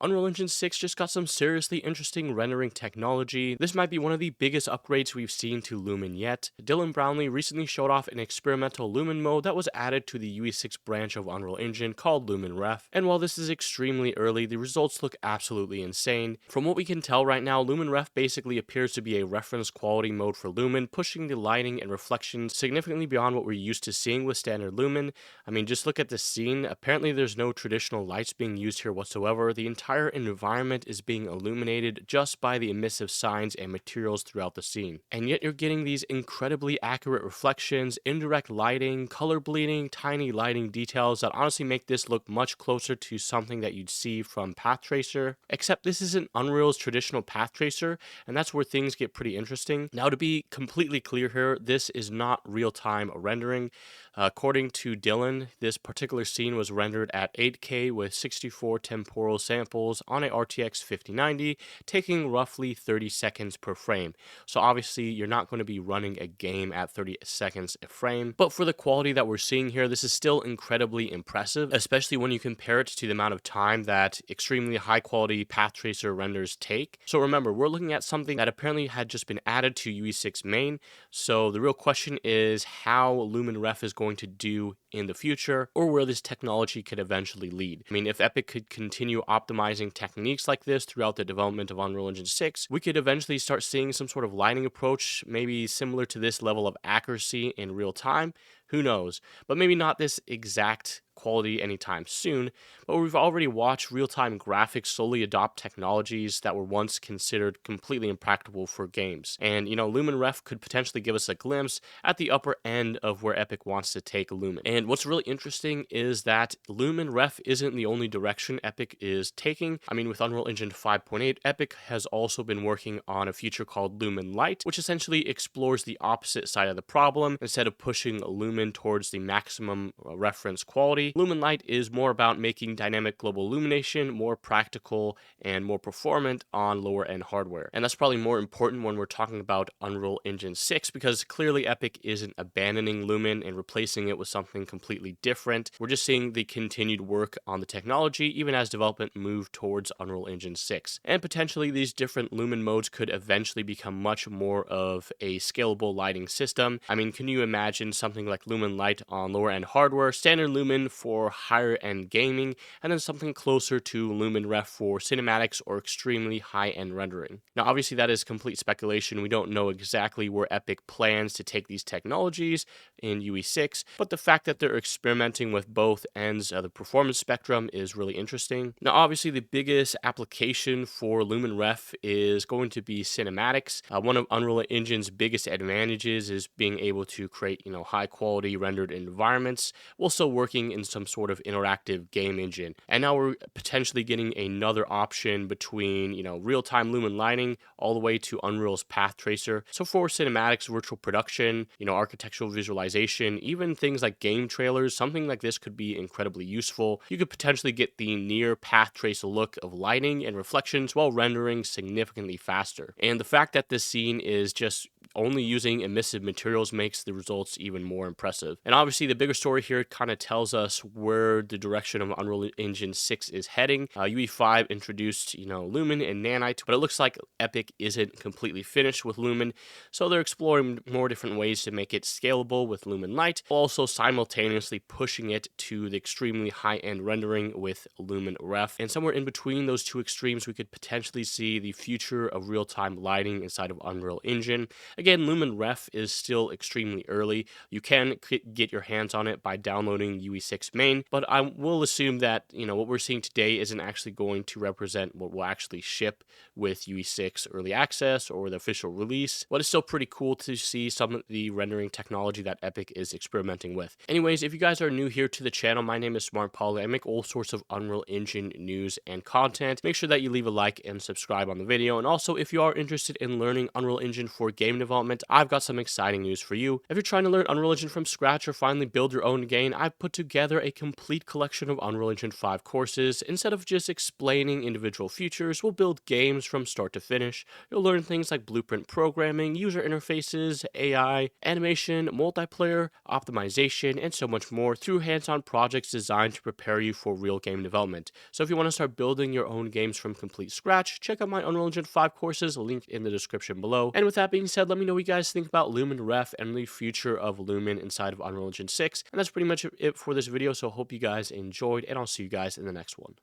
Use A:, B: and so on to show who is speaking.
A: Unreal Engine 6 just got some seriously interesting rendering technology. This might be one of the biggest upgrades we've seen to Lumen yet. Dylan Browne recently showed off an experimental Lumen mode that was added to the UE6 branch of Unreal Engine called Lumen Ref. And while this is extremely early, the results look absolutely insane. From what we can tell right now, Lumen Ref basically appears to be a reference quality mode for Lumen, pushing the lighting and reflections significantly beyond what we're used to seeing with standard Lumen. I mean, just look at the scene. Apparently there's no traditional lights being used here whatsoever. The entire environment is being illuminated just by the emissive signs and materials throughout the scene. And yet you're getting these incredibly accurate reflections, indirect lighting, color bleeding, tiny lighting details that honestly make this look much closer to something that you'd see from Path Tracer. Except this isn't Unreal's traditional Path Tracer, and that's where things get pretty interesting. Now, to be completely clear here, this is not real-time rendering. According to Dylan, this particular scene was rendered at 8K with 64 temporal samples on a RTX 5090, taking roughly 30 seconds per frame. So obviously you're not going to be running a game at 30 seconds a frame, but for the quality that we're seeing here, this is still incredibly impressive, especially when you compare it to the amount of time that extremely high quality Path Tracer renders take. So remember, we're looking at something that apparently had just been added to UE6 main, so the real question is how Lumen Ref is going to do in the future, or where this technology could eventually lead. I mean, if Epic could continue optimizing techniques like this throughout the development of Unreal Engine 6, we could eventually start seeing some sort of lighting approach, maybe similar to this level of accuracy in real time. Who knows? But maybe not this exact quality anytime soon, but we've already watched real-time graphics slowly adopt technologies that were once considered completely impractical for games. And, Lumen Ref could potentially give us a glimpse at the upper end of where Epic wants to take Lumen. And what's really interesting is that Lumen Ref isn't the only direction Epic is taking. I mean, with Unreal Engine 5.8, Epic has also been working on a feature called Lumen Light, which essentially explores the opposite side of the problem. Instead of pushing Lumen towards the maximum reference quality, Lumen Light is more about making dynamic global illumination more practical and more performant on lower end hardware. And that's probably more important when we're talking about Unreal Engine 6, because clearly Epic isn't abandoning Lumen and replacing it with something completely different. We're just seeing the continued work on the technology even as development moved towards Unreal Engine 6. And potentially these different Lumen modes could eventually become much more of a scalable lighting system. I mean, can you imagine something like Lumen Light on lower end hardware, standard Lumen for higher end gaming, and then something closer to Lumen Ref for cinematics or extremely high end rendering? Now, obviously that is complete speculation. We don't know exactly where Epic plans to take these technologies in UE6, but the fact that they're experimenting with both ends of the performance spectrum is really interesting. Now, obviously the biggest application for Lumen Ref is going to be cinematics. One of Unreal Engine's biggest advantages is being able to create, high quality rendered environments while still working in some sort of interactive game engine. And now we're potentially getting another option between, real-time Lumen lighting all the way to Unreal's Path Tracer. So for cinematics, virtual production, architectural visualization, even things like game trailers, something like this could be incredibly useful. You could potentially get the near Path Tracer look of lighting and reflections while rendering significantly faster. And the fact that this scene is just only using emissive materials makes the results even more impressive. And obviously the bigger story here kind of tells us where the direction of Unreal Engine 6 is heading. UE5 introduced, Lumen and Nanite, but it looks like Epic isn't completely finished with Lumen, so they're exploring more different ways to make it scalable with Lumen Light, while also simultaneously pushing it to the extremely high-end rendering with Lumen Ref. And somewhere in between those two extremes, we could potentially see the future of real-time lighting inside of Unreal Engine. Again, Lumen Ref is still extremely early. You can get your hands on it by downloading UE6 main, but I will assume that, what we're seeing today isn't actually going to represent what will actually ship with UE6 early access or the official release, but it's still pretty cool to see some of the rendering technology that Epic is experimenting with. Anyways, if you guys are new here to the channel, my name is Smart Pauly. I make all sorts of Unreal Engine news and content. Make sure that you leave a like and subscribe on the video. And also, if you are interested in learning Unreal Engine for game development, development, I've got some exciting news for you. If you're trying to learn Unreal Engine from scratch or finally build your own game, I've put together a complete collection of Unreal Engine 5 courses. Instead of just explaining individual features, we'll build games from start to finish. You'll learn things like blueprint programming, user interfaces, AI, animation, multiplayer, optimization, and so much more through hands-on projects designed to prepare you for real game development. So if you want to start building your own games from complete scratch, check out my Unreal Engine 5 courses linked in the description below. And with that being said, let me know what you guys think about Lumen Ref and the future of Lumen inside of Unreal Engine 6. And that's pretty much it for this video, so I hope you guys enjoyed, and I'll see you guys in the next one.